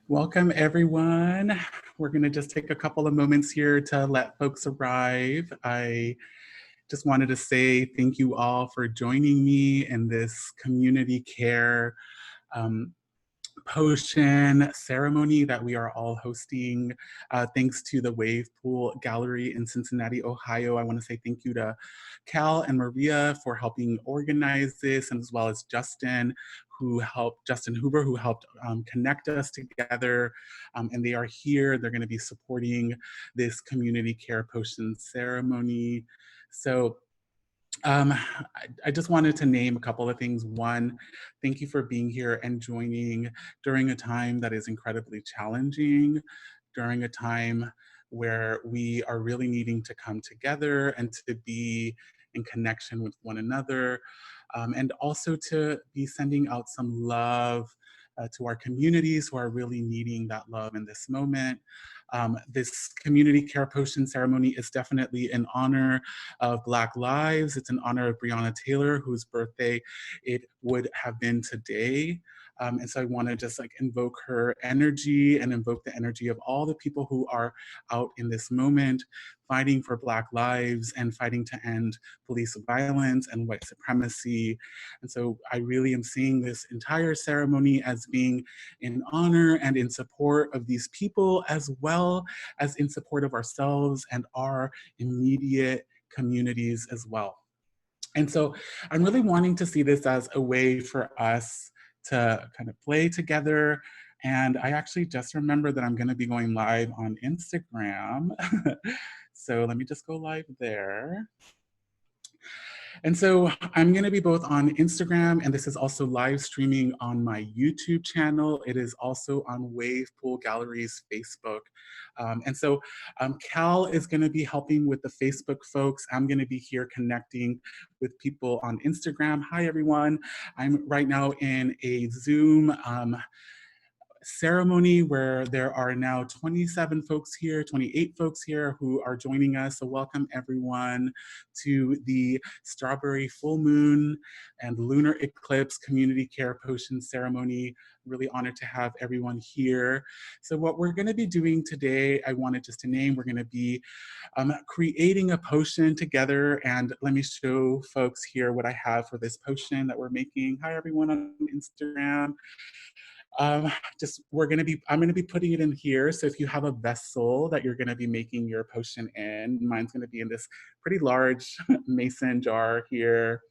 Welcome, everyone. We're going to just take a couple of moments here to let folks arrive. I just wanted to say thank you all for joining me in this community care um, potion ceremony that we are all hosting. Thanks to the Wave Pool Gallery in Cincinnati, Ohio. I want to say thank you to Cal and Maria for helping organize this, and as well as Justin Hoover, who helped connect us together. And they are here. They're going to be supporting this community care potion ceremony. So I just wanted to name a couple of things. One, thank you for being here and joining during a time that is incredibly challenging, during a time where we are really needing to come together and to be in connection with one another, and also to be sending out some love to our communities who are really needing that love in this moment. This community care potion ceremony is definitely in honor of Black lives. It's in honor of Breonna Taylor, whose birthday it would have been today. And so I want to just invoke her energy and invoke the energy of all the people who are out in this moment, fighting for Black lives and fighting to end police violence and white supremacy. And so I really am seeing this entire ceremony as being in honor and in support of these people, as well as in support of ourselves and our immediate communities as well. And so I'm really wanting to see this as a way for us to kind of play together. And I actually just remembered that I'm going to be going live on Instagram. So let me just go live there. And so I'm going to be both on Instagram, and this is also live streaming on my YouTube channel. It is also on Wave Pool Gallery's Facebook. And so Cal is going to be helping with the Facebook folks. I'm going to be here connecting with people on Instagram. Hi, everyone. I'm right now in a Zoom ceremony where there are now 27 folks here, 28 folks here who are joining us. So welcome everyone to the Strawberry Full Moon and Lunar Eclipse Community Care Potion Ceremony. Really honored to have everyone here. So what we're gonna be doing today, I wanted just to name, we're gonna be creating a potion together, and let me show folks here what I have for this potion that we're making. Hi everyone on Instagram. I'm gonna be putting it in here. So if you have a vessel that you're gonna be making your potion in, mine's gonna be in this pretty large mason jar here.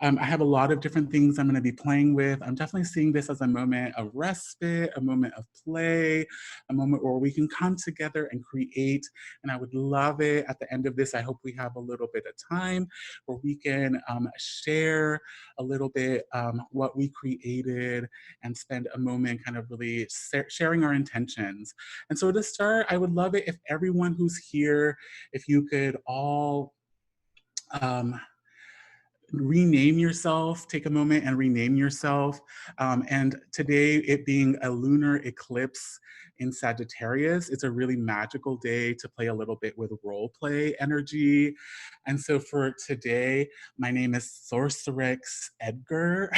I have a lot of different things I'm going to be playing with. I'm definitely seeing this as a moment of respite, a moment of play, a moment where we can come together and create. And I would love it at the end of this. I hope we have a little bit of time where we can share a little bit what we created and spend a moment kind of really sharing our intentions. And so to start, I would love it if everyone who's here, if you could all rename yourself, take a moment and rename yourself. And today, it being a lunar eclipse in Sagittarius, it's a really magical day to play a little bit with role play energy. And so for today, my name is Sorcerix Edgar.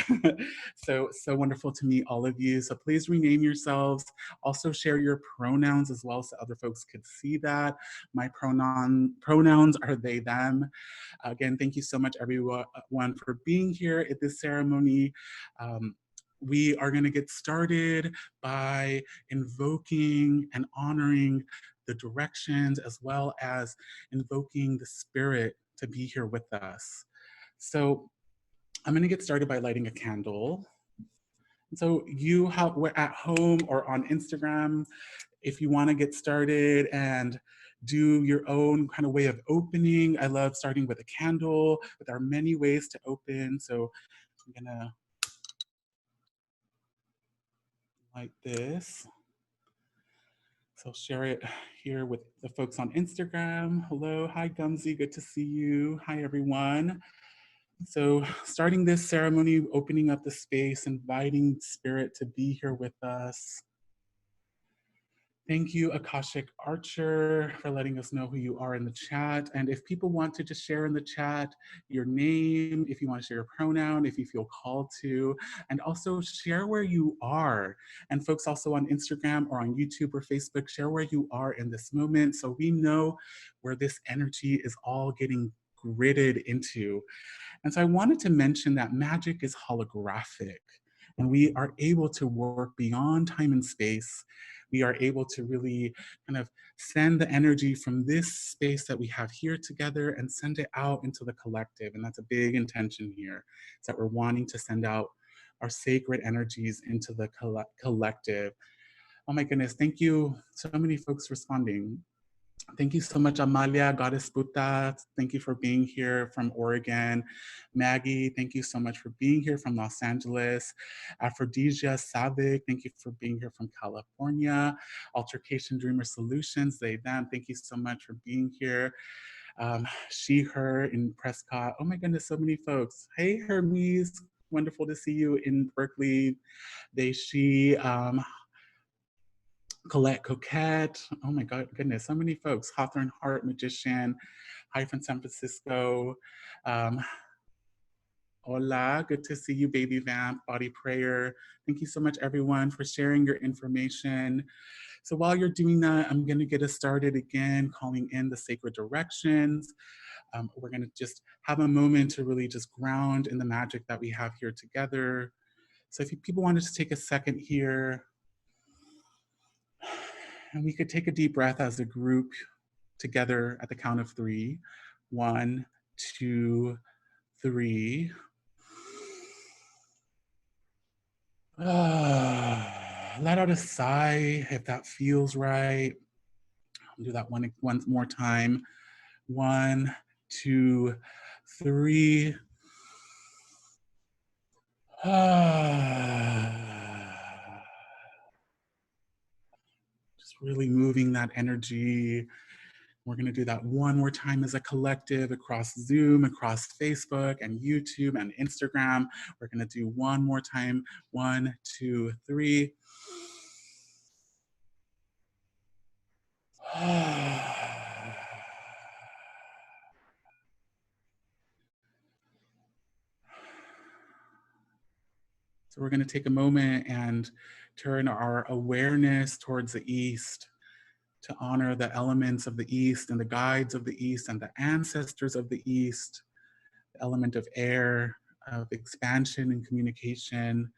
So wonderful to meet all of you. So please rename yourselves. Also share your pronouns as well so other folks could see that. My pronouns are they, them. Again, thank you so much, everyone, for being here at this ceremony. We are going to get started by invoking and honoring the directions, as well as invoking the spirit to be here with us. So I'm going to get started by lighting a candle. So you we're at home or on Instagram, if you want to get started and do your own kind of way of opening. I love starting with a candle, but there are many ways to open. So I'm gonna light this. So I'll share it here with the folks on Instagram. Hello, hi Gumsy, good to see you. Hi everyone. So starting this ceremony, opening up the space, inviting spirit to be here with us. Thank you, Akashic Archer, for letting us know who you are in the chat. And if people want to just share in the chat your name, if you want to share your pronoun, if you feel called to, and also share where you are. And folks also on Instagram or on YouTube or Facebook, share where you are in this moment so we know where this energy is all getting gridded into. And so I wanted to mention that magic is holographic and we are able to work beyond time and space. We are able to really kind of send the energy from this space that we have here together and send it out into the collective. And that's a big intention here, is that we're wanting to send out our sacred energies into the collective. Oh my goodness, thank you. So many folks responding. Thank you so much, Amalia, Goddess Puta. Thank you for being here from Oregon. Maggie, thank you so much for being here from Los Angeles. Aphrodisia Savic, thank you for being here from California. Altercation Dreamer Solutions, they, them, thank you so much for being here. She, her in Prescott. Oh my goodness, so many folks. Hey, Hermes, wonderful to see you in Berkeley. They, she, Colette Coquette. Oh my God, goodness, so many folks. Hawthorne Heart Magician. Hi from San Francisco. Hola, good to see you, Baby Vamp, Body Prayer. Thank you so much, everyone, for sharing your information. So while you're doing that, I'm going to get us started again, calling in the sacred directions. We're going to just have a moment to really just ground in the magic that we have here together. So if people wanted to take a second here, and we could take a deep breath as a group together at the count of 3. 1, 2, 3. Let out a sigh if that feels right. I'll do that one more time. 1, 2, 3. Just really moving that energy. We're going to do that one more time as a collective across Zoom, across Facebook and YouTube and Instagram. We're going to do one more time. 1, 2, 3. So we're going to take a moment and turn our awareness towards the East to honor the elements of the East and the guides of the East and the ancestors of the East, the element of air, of expansion and communication.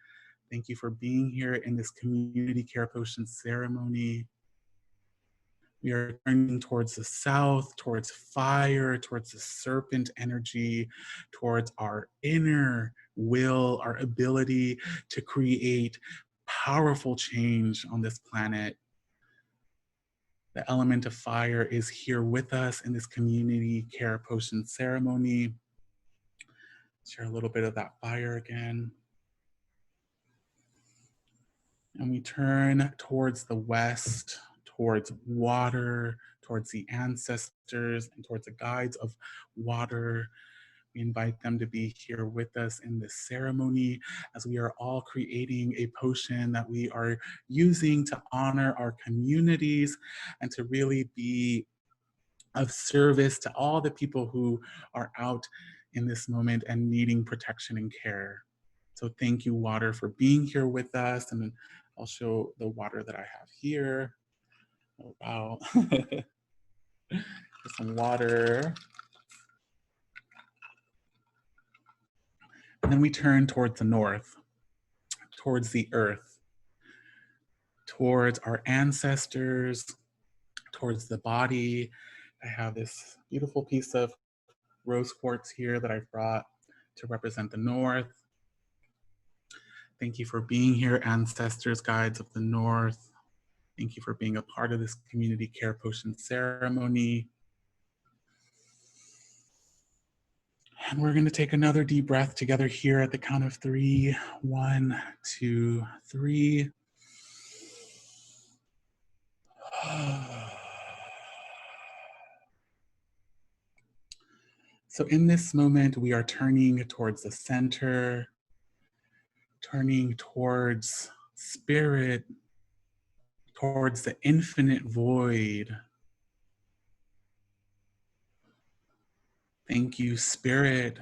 Thank you for being here in this community care potion ceremony. We are turning towards the south, towards fire, towards the serpent energy, towards our inner will, our ability to create powerful change on this planet. The element of fire is here with us in this community care potion ceremony. Share a little bit of that fire again. And we turn towards the west, towards water, towards the ancestors, and towards the guides of water. We invite them to be here with us in this ceremony as we are all creating a potion that we are using to honor our communities and to really be of service to all the people who are out in this moment and needing protection and care. So thank you, water, for being here with us. And I'll show the water that I have here. Oh, wow. Some water. And then we turn towards the north, towards the earth, towards our ancestors, towards the body. I have this beautiful piece of rose quartz here that I've brought to represent the north. Thank you for being here, ancestors, guides of the north. Thank you for being a part of this community care potion ceremony. And we're going to take another deep breath together here at the count of 3. 1, 2, 3. So in this moment, we are turning towards the center, turning towards spirit, towards the infinite void. Thank you, Spirit,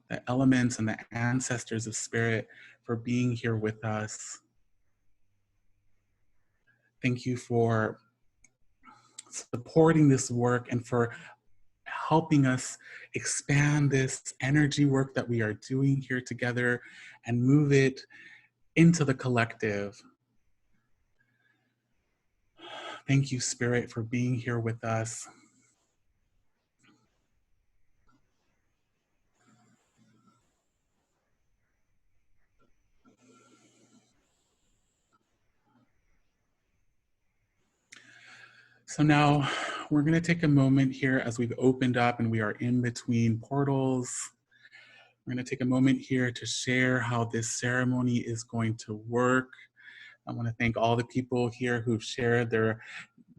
the elements and the ancestors of Spirit, for being here with us. Thank you for supporting this work and for helping us expand this energy work that we are doing here together and move it into the collective. Thank you, Spirit, for being here with us. So now we're going to take a moment here as we've opened up and we are in between portals. We're going to take a moment here to share how this ceremony is going to work. I want to thank all the people here who've shared their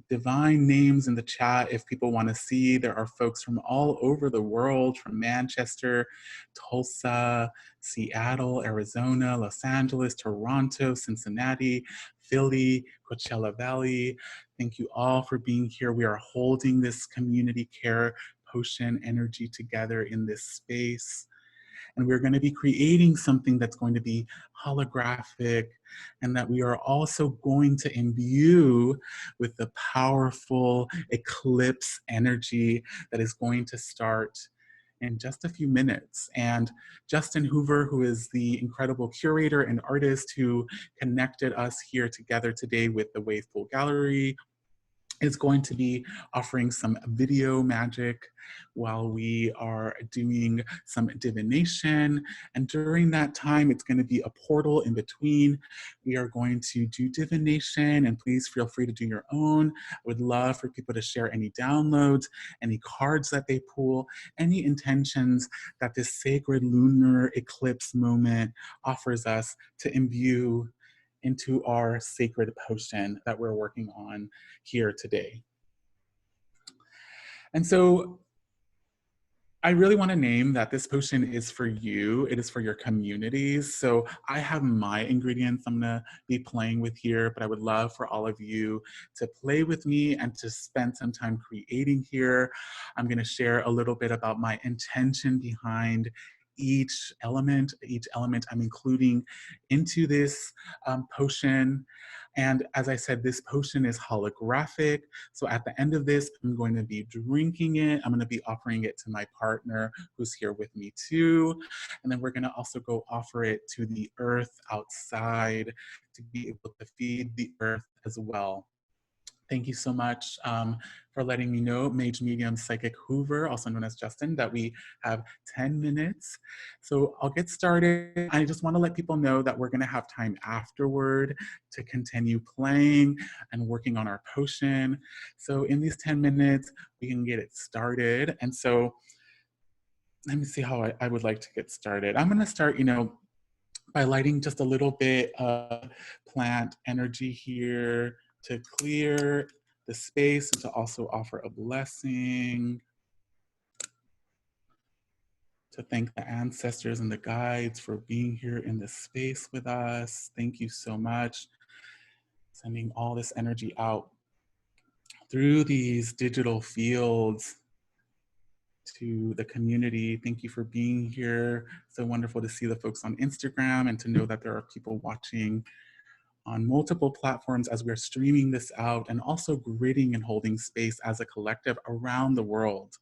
divine names in the chat. If people want to see, there are folks from all over the world, from Manchester, Tulsa, Seattle, Arizona, Los Angeles, Toronto, Cincinnati, Philly, Coachella Valley. Thank you all for being here. We are holding this community care potion energy together in this space. And we're going to be creating something that's going to be holographic and that we are also going to imbue with the powerful eclipse energy that is going to start in just a few minutes. And Justin Hoover, who is the incredible curator and artist who connected us here together today with the Wave Pool Gallery, is going to be offering some video magic while we are doing some divination. And during that time, it's going to be a portal in between. We are going to do divination, and please feel free to do your own. I would love for people to share any downloads, any cards that they pull, any intentions that this sacred lunar eclipse moment offers us to imbue into our sacred potion that we're working on here today. And so I really want to name that this potion is for you. It is for your communities. So I have my ingredients I'm going to be playing with here, but I would love for all of you to play with me and to spend some time creating here. I'm going to share a little bit about my intention behind each element I'm including into this potion. And as I said, this potion is holographic. So at the end of this, I'm going to be drinking it. I'm going to be offering it to my partner who's here with me too. And then we're going to also go offer it to the earth outside to be able to feed the earth as well. Thank you so much for letting me know, Mage Medium Psychic Hoover, also known as Justin, that we have 10 minutes. So I'll get started. I just want to let people know that we're going to have time afterward to continue playing and working on our potion. So in these 10 minutes, we can get it started. And so let me see how I would like to get started. I'm going to start, by lighting just a little bit of plant energy here to clear the space and to also offer a blessing, to thank the ancestors and the guides for being here in this space with us. Thank you so much. Sending all this energy out through these digital fields to the community. Thank you for being here. So wonderful to see the folks on Instagram and to know that there are people watching on multiple platforms as we're streaming this out, and also gridding and holding space as a collective around the world.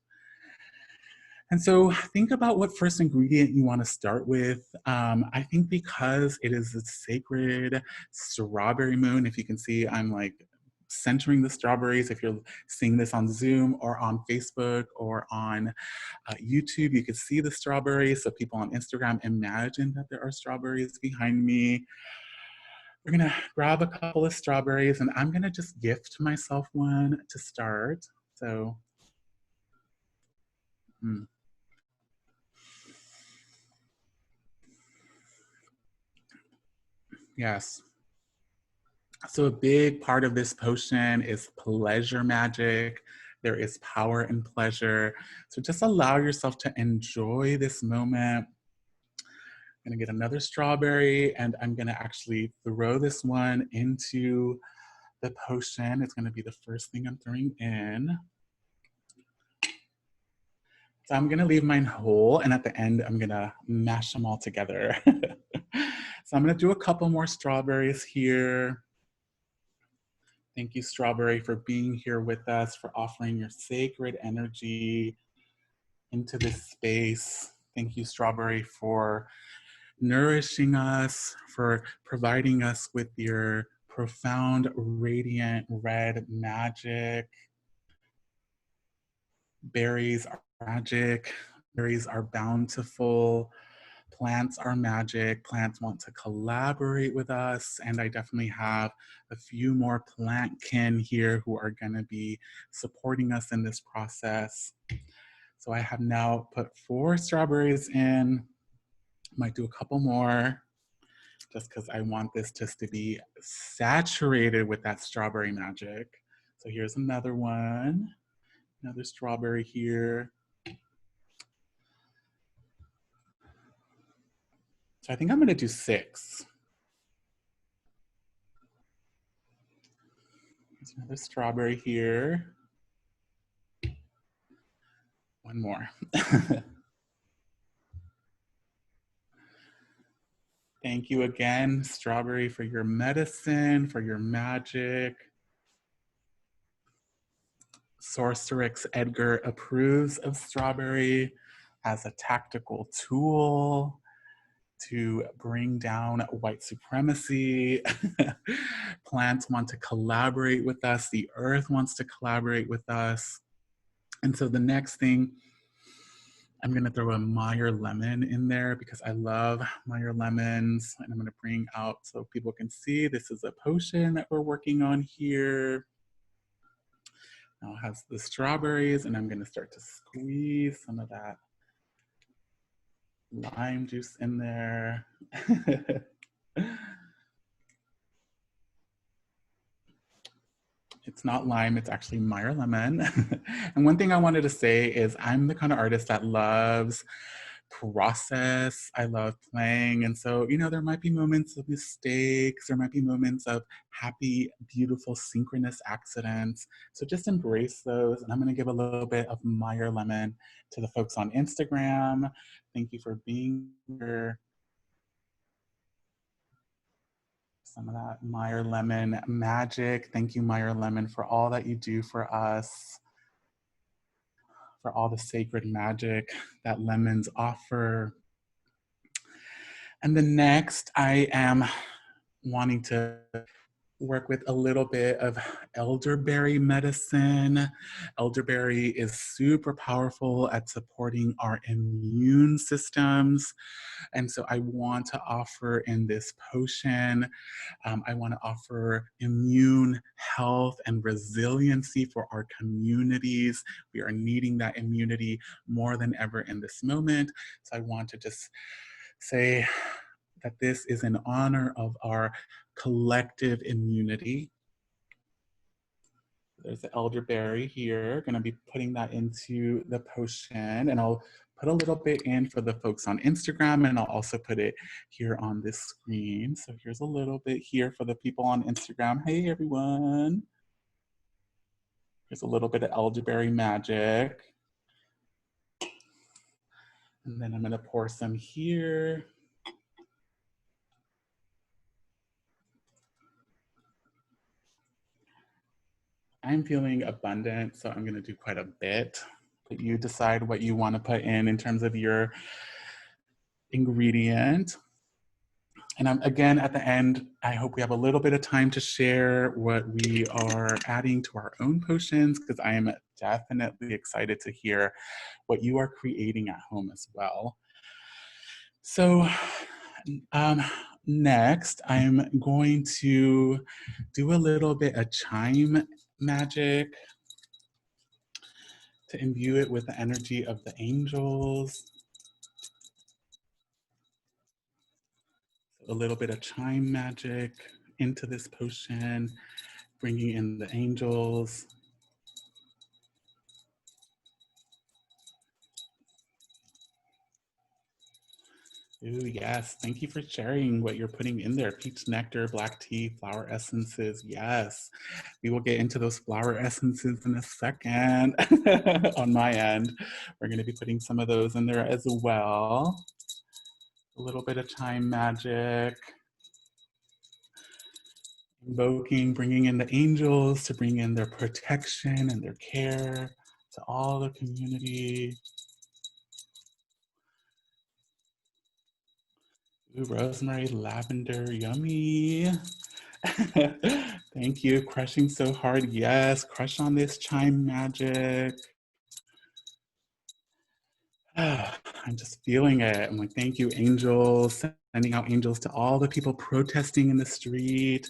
And so think about what first ingredient you want to start with. I think because it is a sacred strawberry moon, if you can see, I'm like centering the strawberries. If you're seeing this on Zoom or on Facebook or on YouTube, you could see the strawberries. So people on Instagram, imagine that there are strawberries behind me. We're gonna grab a couple of strawberries and I'm gonna just gift myself one to start. So, yes. So a big part of this potion is pleasure magic. There is power in pleasure. So just allow yourself to enjoy this moment. I'm gonna get another strawberry and I'm gonna actually throw this one into the potion is going to be the first thing I'm throwing in. So I'm gonna leave mine whole, and at the end, I'm gonna mash them all together. So I'm gonna do a couple more strawberries here. Thank you, Strawberry, for being here with us, for offering your sacred energy into this space. Thank you, Strawberry, for nourishing us, for providing us with your profound, radiant red magic. Berries are magic. Berries are bountiful. Plants are magic. Plants want to collaborate with us. And I definitely have a few more plant kin here who are going to be supporting us in this process. So I have now put 4 strawberries in. Might do a couple more just because I want this just to be saturated with that strawberry magic. So here's another one. Another strawberry here. So I think I'm gonna do 6. There's another strawberry here. One more. Thank you again, Strawberry, for your medicine, for your magic. Sorcerix Edgar approves of Strawberry as a tactical tool to bring down white supremacy. Plants want to collaborate with us. The earth wants to collaborate with us. And so the next thing, I'm gonna throw a Meyer lemon in there because I love Meyer lemons. And I'm gonna bring out so people can see this is a potion that we're working on here. Now it has the strawberries, and I'm gonna start to squeeze some of that lime juice in there. It's not lime, it's actually Meyer lemon. And one thing I wanted to say is I'm the kind of artist that loves process. I love playing. And so, you know, there might be moments of mistakes, there might be moments of happy, beautiful, synchronous accidents. So just embrace those. And I'm going to give a little bit of Meyer lemon to the folks on Instagram. Thank you for being here. Some of that Meyer lemon magic. Thank you, Meyer lemon, for all that you do for us, for all the sacred magic that lemons offer. And then next, I am wanting to work with a little bit of elderberry medicine. Elderberry is super powerful at supporting our immune systems. And so I want to offer in this potion, I want to offer immune health and resiliency for our communities. We are needing that immunity more than ever in this moment. So I want to just say that this is in honor of our collective immunity. There's the elderberry here. Gonna be putting that into the potion, and I'll put a little bit in for the folks on Instagram, and I'll also put it here on this screen. So here's a little bit here for the people on Instagram. Hey everyone. Here's a little bit of elderberry magic. And then I'm gonna pour some here. I'm feeling abundant, so I'm gonna do quite a bit. But you decide what you wanna put in terms of your ingredient. And again, at the end, I hope we have a little bit of time to share what we are adding to our own potions, because I am definitely excited to hear what you are creating at home as well. So next, I'm going to do a little bit of chime magic to imbue it with the energy of the angels. A little bit of chime magic into this potion, bringing in the angels. Ooh, yes. Thank you for sharing what you're putting in there. Peach nectar, black tea, flower essences. Yes. We will get into those flower essences in a second. On my end, we're going to be putting some of those in there as well. A little bit of time magic. Invoking, bringing in the angels to bring in their protection and their care to all the community. Ooh, rosemary, lavender, yummy. Thank you. Crushing so hard. Yes, crush on this chime magic. I'm just feeling it. I'm like, thank you, angels. Sending out angels to all the people protesting in the street,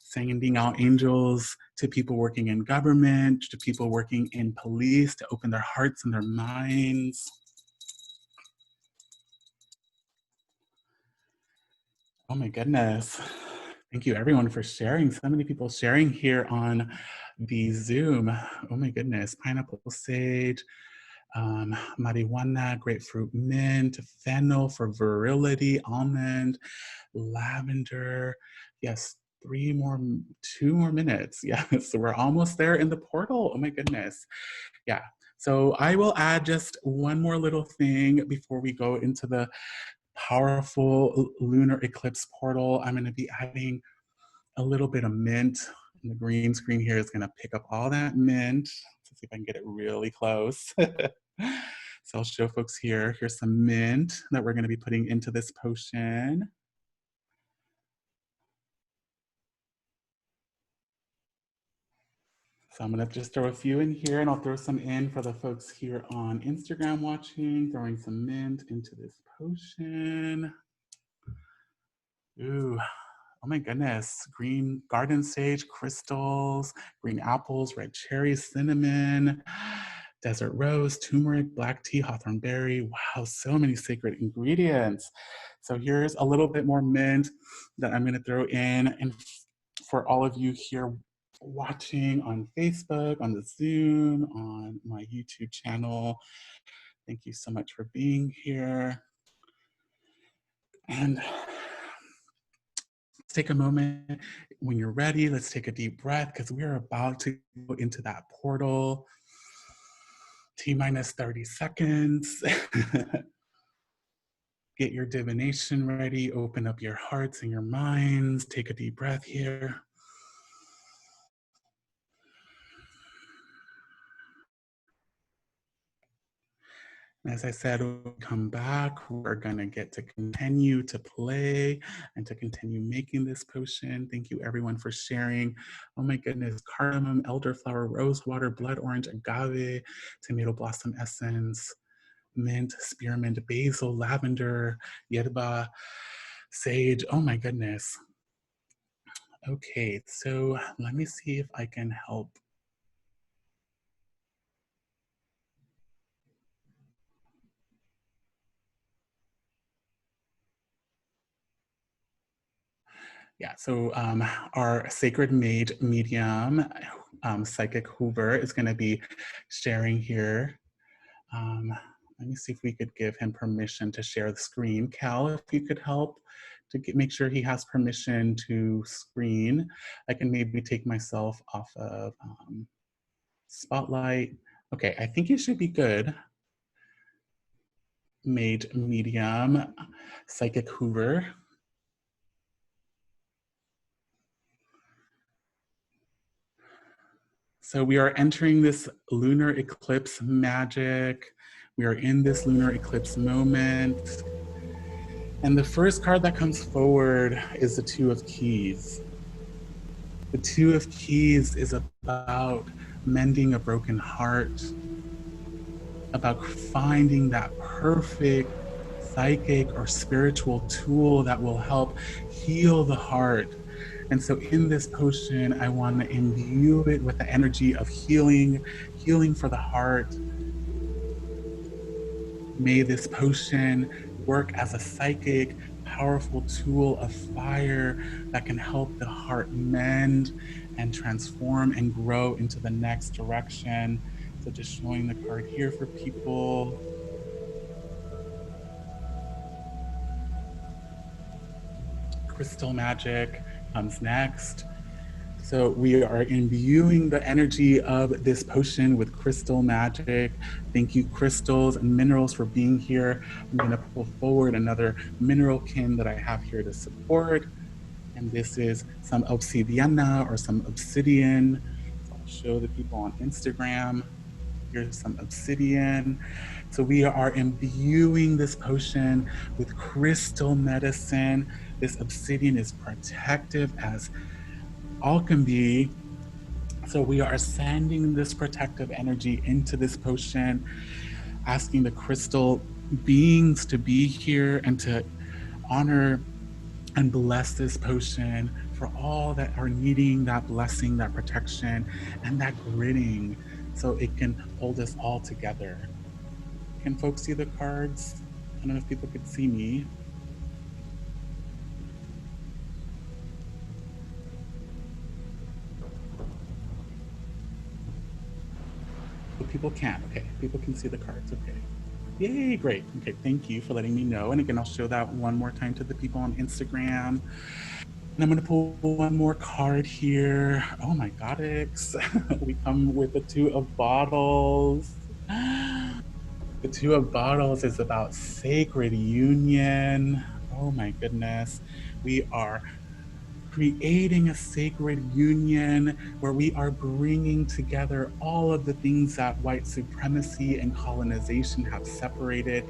sending out angels to people working in government, to people working in police to open their hearts and their minds. Oh my goodness. Thank you everyone for sharing. So many people sharing here on the Zoom. Oh my goodness. Pineapple sage, marijuana, grapefruit mint, fennel for virility, almond, lavender. Yes, 2 more minutes. Yes, so we're almost there in the portal. Oh my goodness. Yeah. So I will add just one more little thing before we go into the powerful lunar eclipse portal. I'm going to be adding a little bit of mint. And the green screen here is going to pick up all that mint. Let's see if I can get it really close. So I'll show folks here. Here's some mint that we're going to be putting into this potion. So I'm going to just throw a few in here, and I'll throw some in for the folks here on Instagram watching, throwing some mint into this potion. Ooh, oh my goodness. Green garden sage, crystals, green apples, red cherries, cinnamon, desert rose, turmeric, black tea, hawthorn berry. Wow, so many sacred ingredients. So here's a little bit more mint that I'm going to throw in. And for all of you here watching on Facebook, on the Zoom, on my YouTube channel, thank you so much for being here. And let's take a moment. When you're ready, let's take a deep breath because we're about to go into that portal. T-minus 30 seconds. Get your divination ready. Open up your hearts and your minds. Take a deep breath here. As I said, when we come back, we're gonna get to continue to play and to continue making this potion. Thank you everyone for sharing. Oh my goodness, cardamom, elderflower, rosewater, blood orange, agave, tomato blossom essence, mint, spearmint, basil, lavender, yerba, sage. Oh my goodness. Okay, so let me see if I can help. Yeah, so our sacred mage medium, Psychic Hoover, is going to be sharing here. Let me see if we could give him permission to share the screen. Cal, if you could help to make sure he has permission to screen. I can maybe take myself off of Spotlight. Okay, I think you should be good. Mage medium, Psychic Hoover. So we are entering this lunar eclipse magic. We are in this lunar eclipse moment. And the first card that comes forward is the Two of Keys. The Two of Keys is about mending a broken heart, about finding that perfect psychic or spiritual tool that will help heal the heart. And so in this potion, I want to imbue it with the energy of healing, healing for the heart. May this potion work as a psychic, powerful tool of fire that can help the heart mend and transform and grow into the next direction. So just showing the card here for people. Crystal magic comes next. So we are imbuing the energy of this potion with crystal magic. Thank you, crystals and minerals, for being here. I'm going to pull forward another mineral kin that I have here to support. And this is some obsidiana or some obsidian. So I'll show the people on Instagram. Here's some obsidian. So we are imbuing this potion with crystal medicine. This obsidian is protective as all can be. So we are sending this protective energy into this potion, asking the crystal beings to be here and to honor and bless this potion for all that are needing that blessing, that protection, and that gridding so it can hold us all together. Can folks see the cards? I don't know if people could see me. Oh, people can. Okay, people can see the cards. Okay. Yay, great. Okay, thank you for letting me know. And again, I'll show that one more time to the people on Instagram. And I'm going to pull one more card here. Oh my goddess. We come with the Two of Bottles. The Two of Bottles is about sacred union. Oh my goodness. We are creating a sacred union where we are bringing together all of the things that white supremacy and colonization have separated.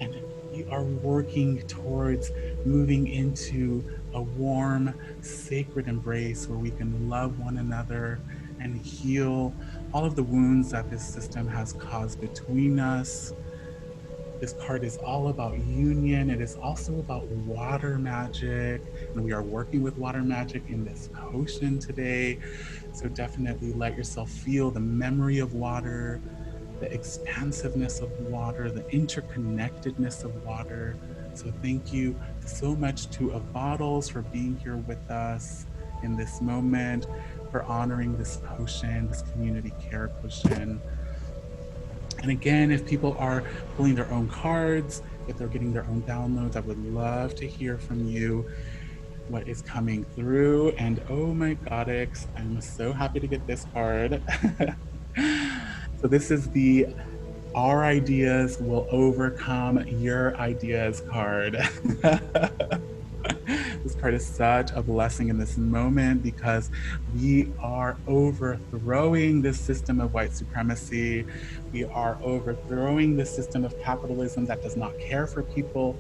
And we are working towards moving into a warm, sacred embrace where we can love one another and heal all of the wounds that this system has caused between us. This card is all about union. It is also about water magic, and we are working with water magic in this potion today. So definitely let yourself feel the memory of water, the expansiveness of water, the interconnectedness of water. So thank you so much to Of Bottles for being here with us in this moment, for honoring this potion, this community care potion. And again, if people are pulling their own cards, if they're getting their own downloads, I would love to hear from you what is coming through. And oh my goddess, I'm so happy to get this card. So this is the Our Ideas Will Overcome Your Ideas card. This card is such a blessing in this moment because we are overthrowing this system of white supremacy. We are overthrowing the system of capitalism that does not care for people.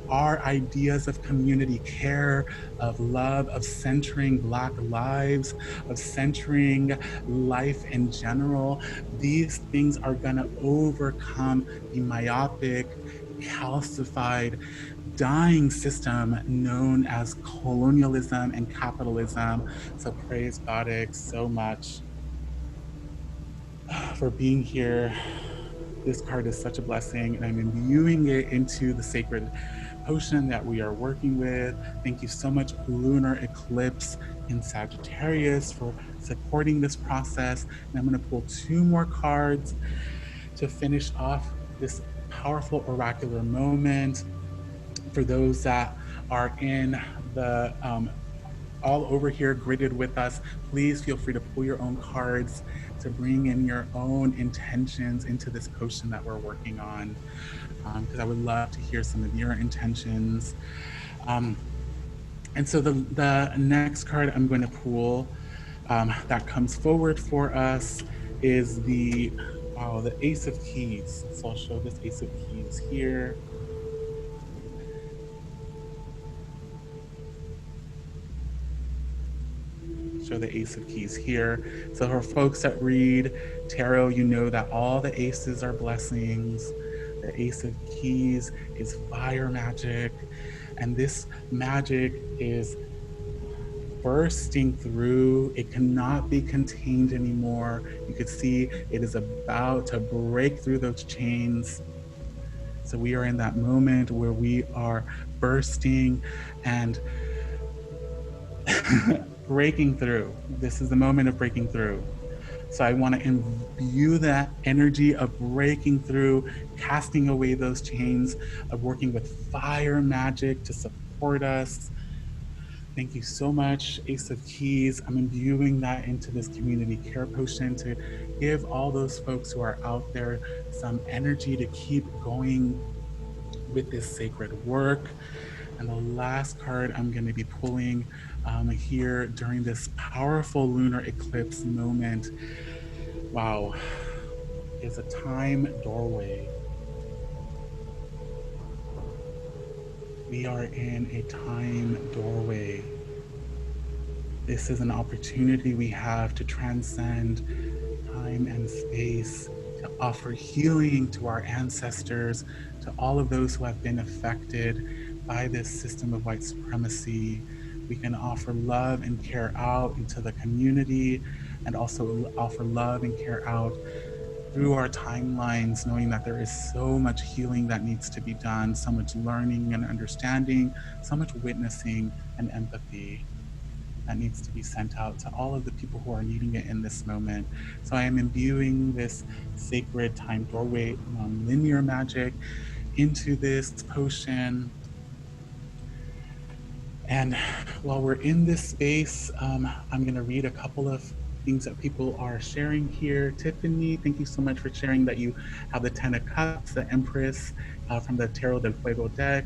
Our ideas of community care, of love, of centering Black lives, of centering life in general, these things are going to overcome the myopic, calcified, dying system known as colonialism and capitalism. So praise Goddess so much for being here. This card is such a blessing, and I'm imbuing it into the sacred potion that we are working with. Thank you so much, Lunar Eclipse in Sagittarius, for supporting this process. And I'm going to pull two more cards to finish off this powerful oracular moment. For those that are in the all over here gridded with us, please feel free to pull your own cards to bring in your own intentions into this potion that we're working on, because I would love to hear some of your intentions. And so the next card I'm going to pull that comes forward for us is the Ace of Keys. So I'll show this Ace of Keys here. Show the Ace of Keys here. So for folks that read tarot, you know that all the aces are blessings. The Ace of Keys is fire magic, and this magic is bursting through. It cannot be contained anymore. You could see it is about to break through those chains. So we are in that moment where we are bursting and breaking through. This is the moment of breaking through. So I want to imbue that energy of breaking through, casting away those chains, of working with fire magic to support us, Thank you so much, Ace of Keys. I'm imbuing that into this community care potion to give all those folks who are out there some energy to keep going with this sacred work. And the last card I'm going to be pulling here during this powerful lunar eclipse moment, wow, is a time doorway. We are in a time doorway. This is an opportunity we have to transcend time and space, to offer healing to our ancestors, to all of those who have been affected by this system of white supremacy. We can offer love and care out into the community and also offer love and care out through our timelines, knowing that there is so much healing that needs to be done, so much learning and understanding, so much witnessing and empathy that needs to be sent out to all of the people who are needing it in this moment. So I am imbuing this sacred time doorway non-linear magic into this potion. And while we're in this space, I'm going to read a couple of things that people are sharing here. Tiffany, thank you so much for sharing that you have the Ten of Cups, the Empress from the Tarot del Fuego deck.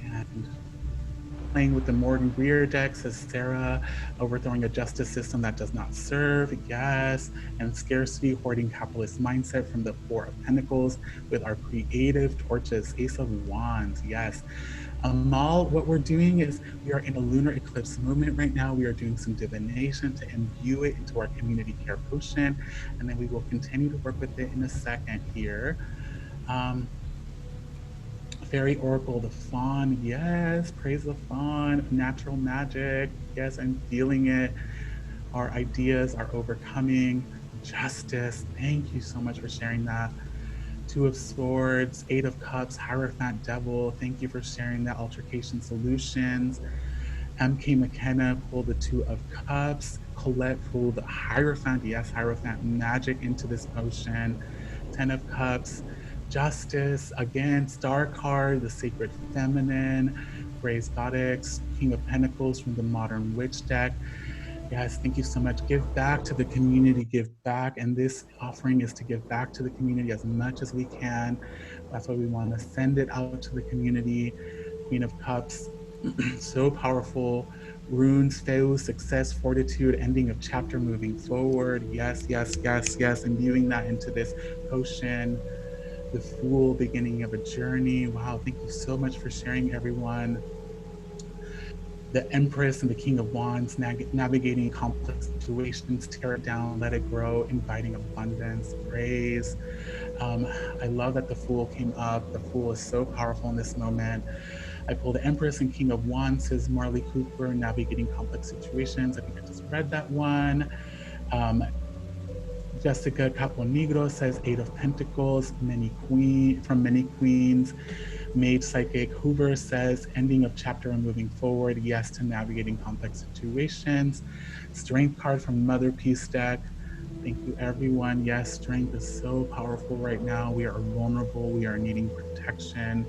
And playing with the Morgan Greer deck, says Sarah, overthrowing a justice system that does not serve. Yes. And scarcity, hoarding capitalist mindset from the Four of Pentacles with our creative torches, Ace of Wands. Yes. Amal, what we're doing is we are in a lunar eclipse movement right now. We are doing some divination to imbue it into our community care potion. And then we will continue to work with it in a second here. Fairy Oracle, the Fawn, yes, praise the Fawn, natural magic, yes, I'm feeling it. Our ideas are overcoming. Justice, thank you so much for sharing that. Two of Swords, Eight of Cups, Hierophant Devil, thank you for sharing that. Altercation Solutions. MK McKenna pulled the Two of Cups. Colette pulled the Hierophant, yes, Hierophant magic into this potion. 10 of Cups, Justice, again, Star card, the Sacred Feminine, Grace Goddess, King of Pentacles from the Modern Witch deck. Yes, thank you so much. Give back to the community, give back. And this offering is to give back to the community as much as we can. That's why we want to send it out to the community. Queen of Cups, so powerful. Runes, Feu, success, fortitude, ending of chapter, moving forward. Yes, yes, yes, yes. Imbuing that into this potion. The Fool, beginning of a journey. Wow, thank you so much for sharing, everyone. The Empress and the King of Wands, navigating complex situations, tear it down, let it grow, inviting abundance, praise. I love that the Fool came up. The Fool is so powerful in this moment. I pulled the Empress and King of Wands, says Marley Cooper, navigating complex situations. I think I just read that one. Um, Jessica Caponegro says Eight of Pentacles, from Many Queens. Mage Psychic Hoover says ending of chapter and moving forward, yes to navigating complex situations. Strength card from Mother Peace deck. Thank you, everyone. Yes, strength is so powerful right now. We are vulnerable. We are needing protection,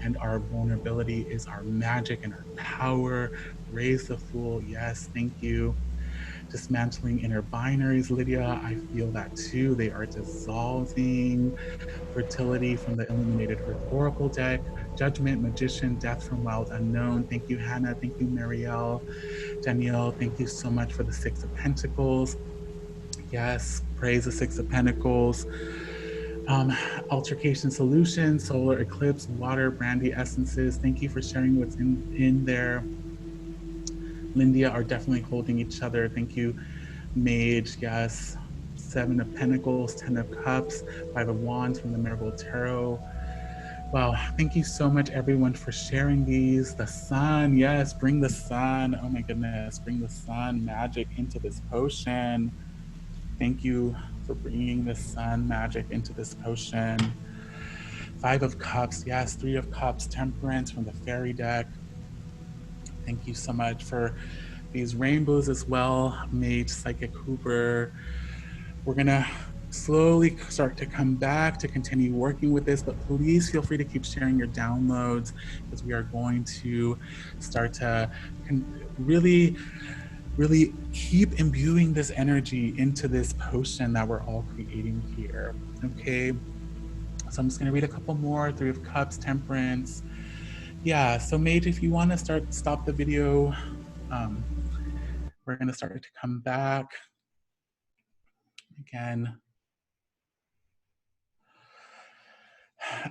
and our vulnerability is our magic and our power. Raise the Fool. Yes, thank you. Dismantling inner binaries, Lydia. I feel that too. They are dissolving. Fertility from the Illuminated Earth Oracle deck. Judgment, Magician, Death from Wild Unknown. Thank you, Hannah. Thank you, Marielle. Danielle, thank you so much for the Six of Pentacles. Yes, praise the Six of Pentacles. Altercation Solutions, Solar Eclipse, Water, Brandy Essences. Thank you for sharing what's in there. Lindia are definitely holding each other. Thank you, Mage. Yes. Seven of Pentacles, Ten of Cups, Five of Wands from the Marigold Tarot. Wow, thank you so much, everyone, for sharing these. The sun, yes, bring the sun. Oh my goodness, bring the sun magic into this potion. Thank you for bringing the sun magic into this potion. Five of Cups, yes, Three of Cups, Temperance from the Fairy deck. Thank you so much for these rainbows as well. Mage Psychic Hooper. We're gonna slowly start to come back to continue working with this, but please feel free to keep sharing your downloads because we are going to start to really, really keep imbuing this energy into this potion that we're all creating here. Okay, so I'm just going to read a couple more. Three of Cups, Temperance. Yeah, so Mage, if you want to stop the video, we're going to start to come back again.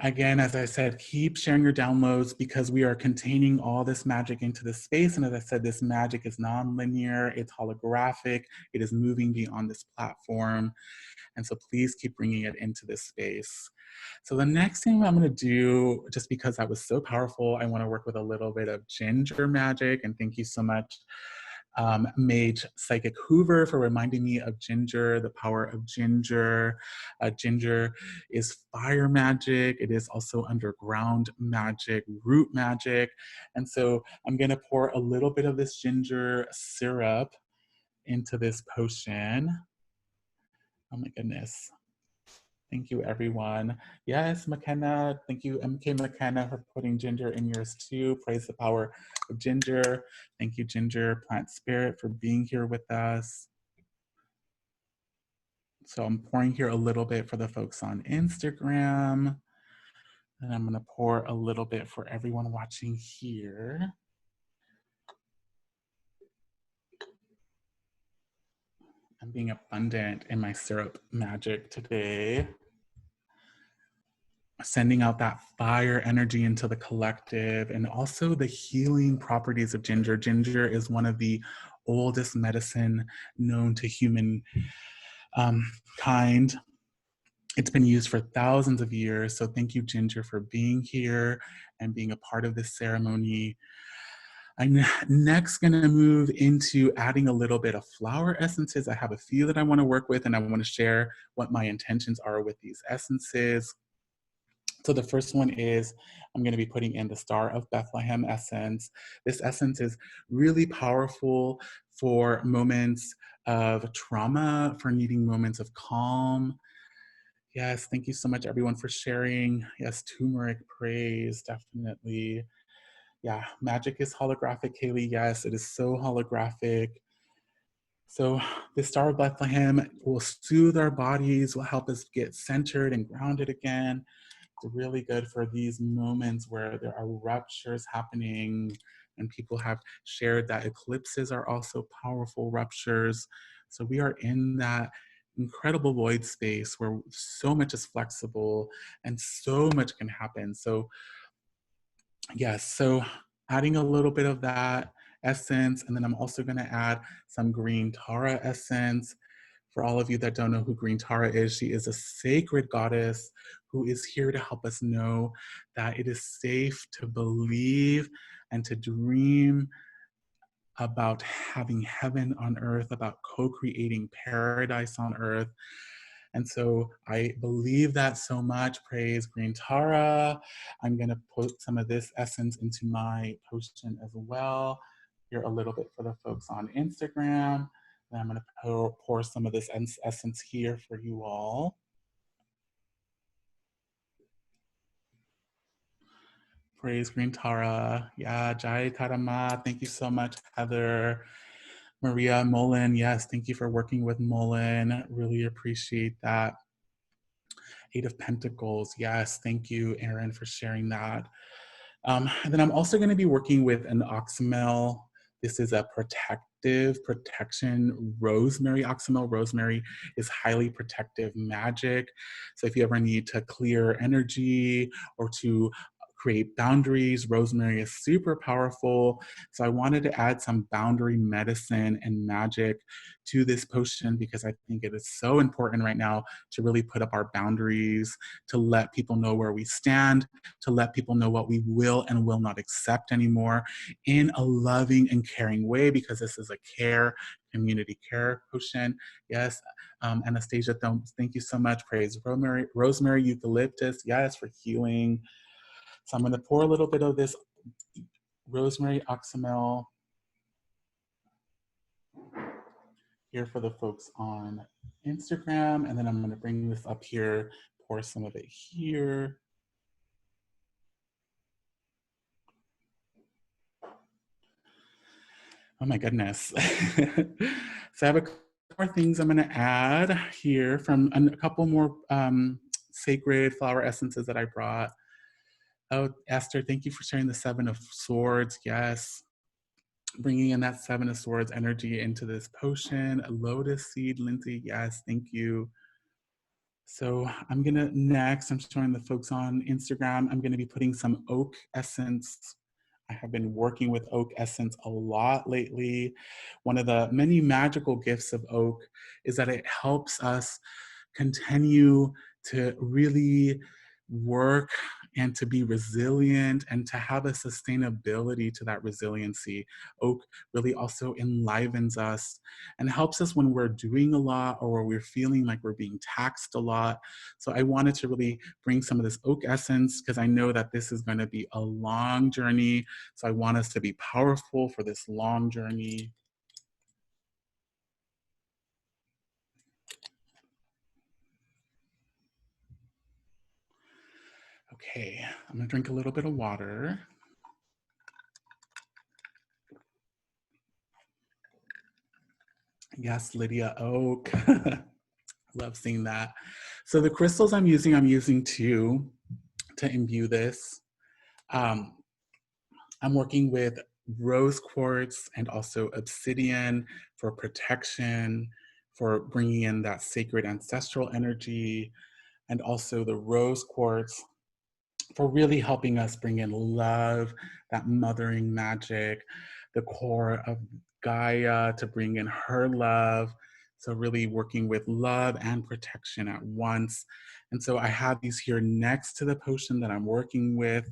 Again, as I said, keep sharing your downloads because we are containing all this magic into this space. And as I said, this magic is non-linear, it's holographic, it is moving beyond this platform. And so please keep bringing it into this space. So the next thing I'm gonna do, just because that was so powerful, I wanna work with a little bit of ginger magic. And thank you so much, Mage Psychic Hoover, for reminding me of ginger, the power of ginger. Ginger is fire magic. It is also underground magic, root magic. And so I'm gonna pour a little bit of this ginger syrup into this potion. Oh my goodness. Thank you, everyone. Yes, McKenna. Thank you, MK McKenna, for putting ginger in yours too. Praise the power of ginger. Thank you, Ginger Plant Spirit, for being here with us. So I'm pouring here a little bit for the folks on Instagram. And I'm gonna pour a little bit for everyone watching here. I'm being abundant in my syrup magic today. Sending out that fire energy into the collective, and also the healing properties of ginger. Ginger is one of the oldest medicine known to human kind. It's been used for thousands of years. So thank you, Ginger, for being here and being a part of this ceremony. I'm next gonna move into adding a little bit of flower essences. I have a few that I wanna work with, and I wanna share what my intentions are with these essences. So the first one is I'm going to be putting in the Star of Bethlehem essence. This essence is really powerful for moments of trauma, for needing moments of calm. Yes, thank you so much, everyone, for sharing. Yes, turmeric praise, definitely. Yeah, magic is holographic, Kaylee. Yes, it is so holographic. So the Star of Bethlehem will soothe our bodies, will help us get centered and grounded again. It's really good for these moments where there are ruptures happening, and people have shared that eclipses are also powerful ruptures. So we are in that incredible void space where so much is flexible and so much can happen. So yes, so adding a little bit of that essence, and then I'm also going to add some green Tara essence. For all of you that don't know who Green Tara is, she is a sacred goddess who is here to help us know that it is safe to believe and to dream about having heaven on earth, about co-creating paradise on earth. And so I believe that so much. Praise Green Tara. I'm going to put some of this essence into my potion as well. Here a little bit for the folks on Instagram. And I'm going to pour some of this essence here for you all. Praise Green Tara. Yeah, Jai Karama. Thank you so much, Heather. Maria Mullen. Yes, thank you for working with Mullen. Really appreciate that. Eight of Pentacles. Yes, thank you, Erin, for sharing that. And then I'm also going to be working with an oxymel. This is a protection rosemary oxymel. Rosemary is highly protective magic. So if you ever need to clear energy or to create boundaries, rosemary is super powerful. So I wanted to add some boundary medicine and magic to this potion because I think it is so important right now to really put up our boundaries, to let people know where we stand, to let people know what we will and will not accept anymore in a loving and caring way, because this is a community care potion. Yes, Anastasia, thank you so much. Praise rosemary, eucalyptus, yes, for healing. So I'm going to pour a little bit of this rosemary oxymel here for the folks on Instagram. And then I'm going to bring this up here, pour some of it here. Oh my goodness. So I have a couple more things I'm going to add here from a couple more sacred flower essences that I brought. Oh, Esther, thank you for sharing the Seven of Swords. Yes. Bringing in that Seven of Swords energy into this potion. Lotus seed, Lindsay. Yes, thank you. So I'm gonna next, I'm showing the folks on Instagram, I'm gonna be putting some oak essence. I have been working with oak essence a lot lately. One of the many magical gifts of oak is that it helps us continue to really work and to be resilient and to have a sustainability to that resiliency. Oak really also enlivens us and helps us when we're doing a lot or where we're feeling like we're being taxed a lot. So I wanted to really bring some of this oak essence because I know that this is going to be a long journey. So I want us to be powerful for this long journey. Okay, I'm gonna drink a little bit of water. Yes, Lydia Oak. Love seeing that. So the crystals I'm using two to imbue this. I'm working with rose quartz and also obsidian for protection, for bringing in that sacred ancestral energy, and also the rose quartz for really helping us bring in love, that mothering magic, the core of Gaia to bring in her love. So really working with love and protection at once. And so I have these here next to the potion that I'm working with,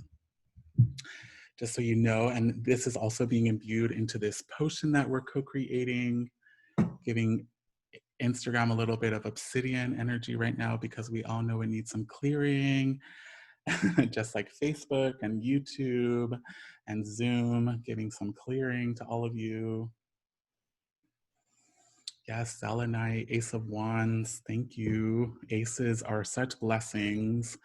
just so you know. And this is also being imbued into this potion that we're co-creating, giving Instagram a little bit of obsidian energy right now because we all know it needs some clearing. Just like Facebook and YouTube and Zoom, giving some clearing to all of you. Yes, selenite, Ace of Wands, thank you. Aces are such blessings.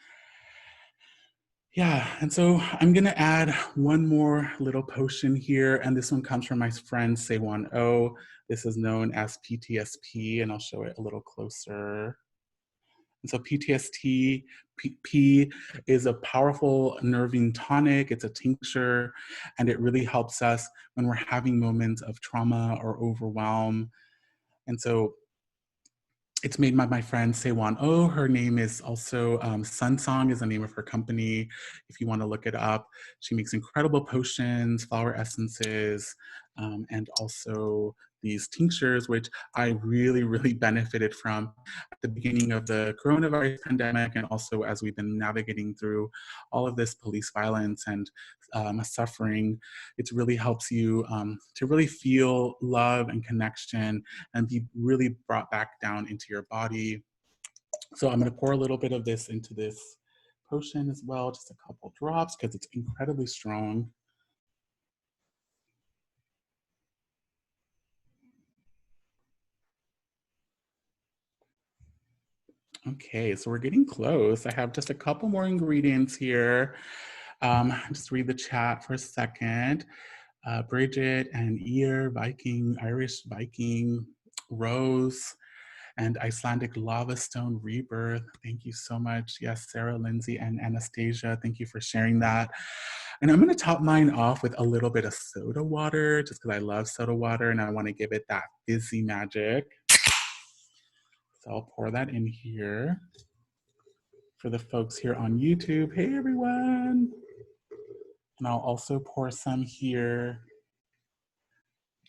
Yeah, and so I'm gonna add one more little potion here, and this one comes from my friend Seiwan O. This is known as PTSP, and I'll show it a little closer. And so PTSP is a powerful nervine tonic. It's a tincture, and it really helps us when we're having moments of trauma or overwhelm. And so it's made by my friend Seiwan Oh. Her name is also Sun Song is the name of her company. If you want to look it up, she makes incredible potions, flower essences, and also these tinctures, which I really, really benefited from at the beginning of the coronavirus pandemic, and also as we've been navigating through all of this police violence and suffering. It really helps you to really feel love and connection and be really brought back down into your body. So I'm going to pour a little bit of this into this potion as well, just a couple drops because it's incredibly strong. Okay, so we're getting close. I have just a couple more ingredients here. Just read the chat for a second. Bridget and Ear, Viking, Irish Viking, Rose, and Icelandic Lava Stone Rebirth. Thank you so much. Yes, Sarah, Lindsay, and Anastasia, thank you for sharing that. And I'm gonna top mine off with a little bit of soda water, just because I love soda water and I wanna give it that fizzy magic. So I'll pour that in here. For the folks here on YouTube, hey everyone. And I'll also pour some here.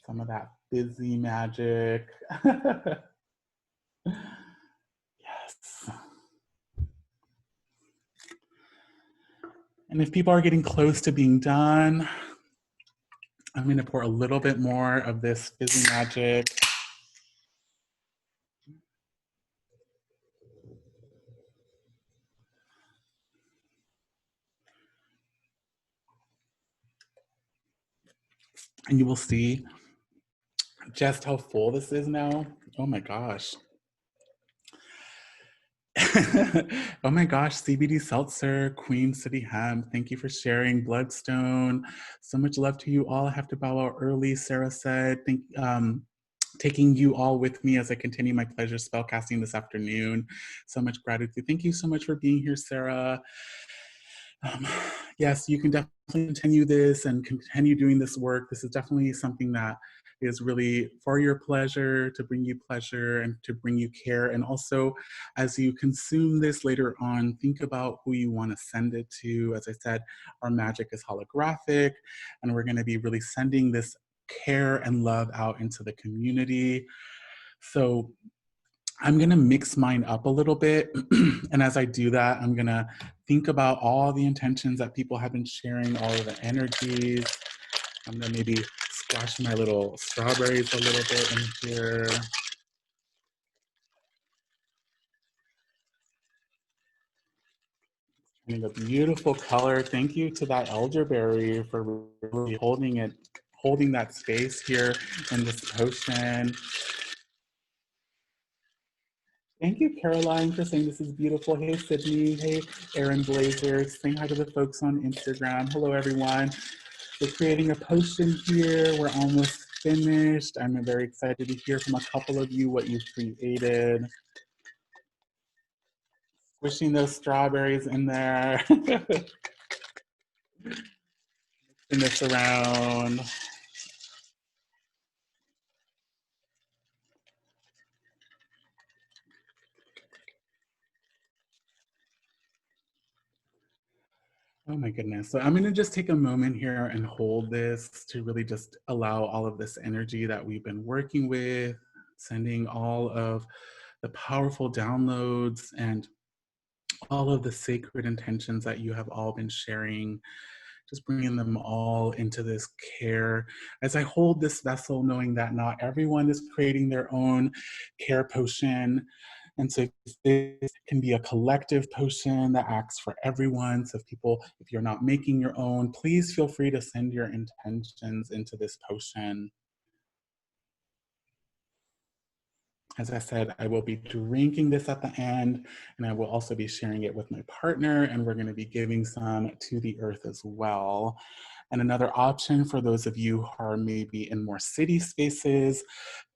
Some of that fizzy magic. Yes. And if people are getting close to being done, I'm going to pour a little bit more of this fizzy magic. And you will see just how full this is now. Oh my gosh. Oh my gosh, CBD Seltzer, Queen City Hemp, thank you for sharing. Bloodstone, so much love to you all. I have to bow out early, Sarah said. Taking you all with me as I continue my pleasure spellcasting this afternoon. So much gratitude. Thank you so much for being here, Sarah. Yes, you can definitely continue this and continue doing this work. This is definitely something that is really for your pleasure, to bring you pleasure and to bring you care. And also, as you consume this later on, think about who you want to send it to. As I said, our magic is holographic, and we're going to be really sending this care and love out into the community. So I'm gonna mix mine up a little bit. And as I do that, I'm gonna think about all the intentions that people have been sharing, all of the energies. I'm gonna maybe squash my little strawberries a little bit in here. And a beautiful color. Thank you to that elderberry for really holding that space here in this potion. Thank you, Caroline, for saying this is beautiful. Hey, Sydney. Hey, Aaron Blazer. Saying hi to the folks on Instagram. Hello, everyone. We're creating a potion here. We're almost finished. I'm very excited to hear from a couple of you what you've created. Squishing those strawberries in there. Mixing this around. Oh my goodness. So I'm going to just take a moment here and hold this to really just allow all of this energy that we've been working with, sending all of the powerful downloads and all of the sacred intentions that you have all been sharing, just bringing them all into this care. As I hold this vessel, knowing that not everyone is creating their own care potion. And so this can be a collective potion that acts for everyone. So if you're not making your own, please feel free to send your intentions into this potion. As I said, I will be drinking this at the end, and I will also be sharing it with my partner, and we're going to be giving some to the earth as well. And another option for those of you who are maybe in more city spaces,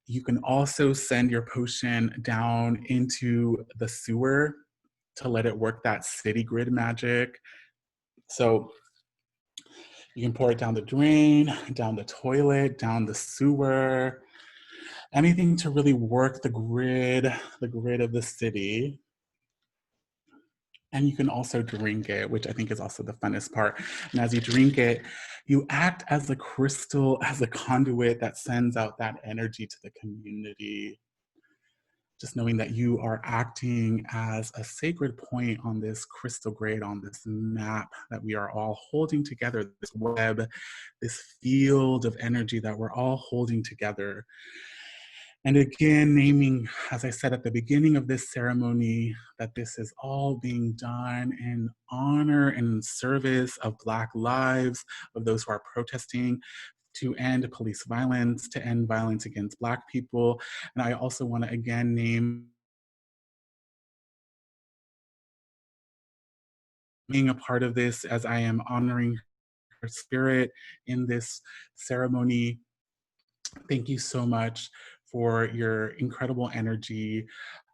you can also send your potion down into the sewer to let it work that city grid magic. So you can pour it down the drain, down the toilet, down the sewer, anything to really work the grid of the city. And you can also drink it, which I think is also the funnest part. And as you drink it, you act as a crystal, as a conduit that sends out that energy to the community. Just knowing that you are acting as a sacred point on this crystal grid, on this map that we are all holding together, this web, this field of energy that we're all holding together. And again, naming, as I said at the beginning of this ceremony, that this is all being done in honor and in service of Black lives, of those who are protesting to end police violence, to end violence against Black people. And I also want to again name being a part of this as I am honoring her spirit in this ceremony. Thank you so much for your incredible energy.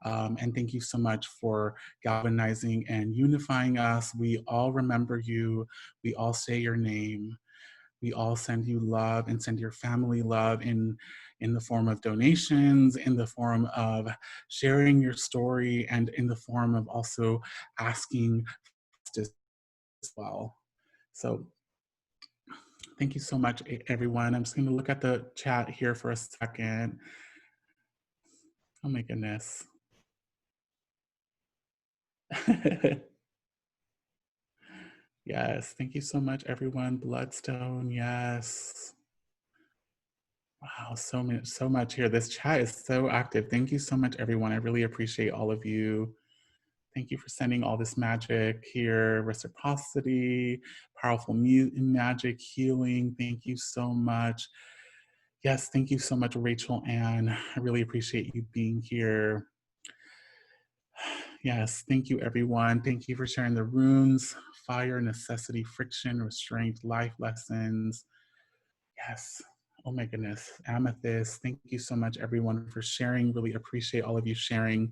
And thank you so much for galvanizing and unifying us. We all remember you. We all say your name. We all send you love and send your family love in the form of donations, in the form of sharing your story, and in the form of also asking as well. So thank you so much, everyone. I'm just going to look at the chat here for a second. Oh my goodness. Yes, thank you so much, everyone. Bloodstone, yes. Wow, so much here. This chat is so active. Thank you so much, everyone. I really appreciate all of you. Thank you for sending all this magic here, reciprocity, powerful magic, healing. Thank you so much. Yes, thank you so much, Rachel Ann. I really appreciate you being here. Yes, thank you, everyone. Thank you for sharing the runes, fire, necessity, friction, restraint, life lessons. Yes. Oh my goodness. Amethyst. Thank you so much, everyone, for sharing. Really appreciate all of you sharing.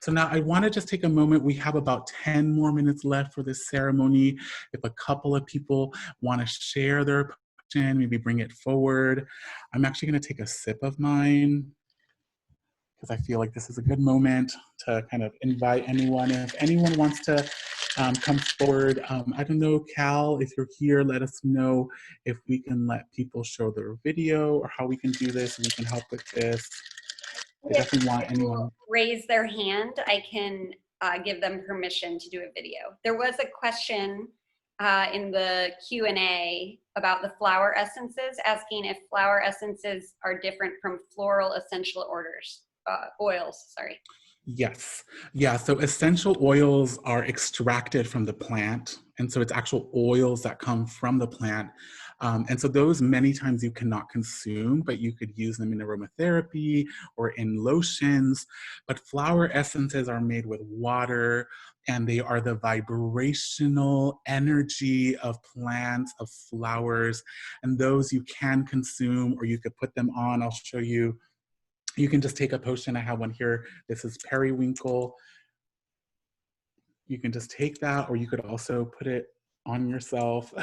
So now I want to just take a moment. We have about 10 more minutes left for this ceremony. If a couple of people want to share their potion, maybe bring it forward. I'm actually going to take a sip of mine because I feel like this is a good moment to kind of invite anyone. If anyone wants to come forward, I don't know, Cal, if you're here, let us know if we can let people show their video or how we can do this and we can help with this. I definitely want anyone. Raise their hand, I can give them permission to do a video. There was a question in the Q&A about the flower essences, asking if flower essences are different from floral essential oils, sorry. Yes. Yeah. So essential oils are extracted from the plant. And so it's actual oils that come from the plant. And so those many times you cannot consume, but you could use them in aromatherapy or in lotions. But flower essences are made with water, and they are the vibrational energy of plants, of flowers. And those you can consume, or you could put them on. I'll show you. You can just take a potion. I have one here. This is periwinkle. You can just take that, or you could also put it on yourself.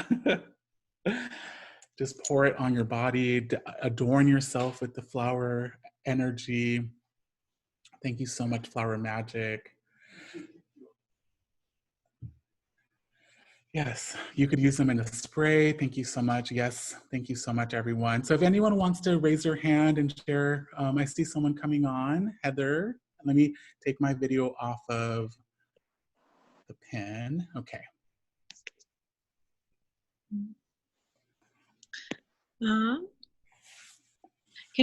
Just pour it on your body, adorn yourself with the flower energy. Thank you so much, Flower Magic. Yes, you could use them in a spray. Thank you so much. Yes, thank you so much, everyone. So if anyone wants to raise their hand and share, I see someone coming on, Heather. Let me take my video off of the pen. Okay. Can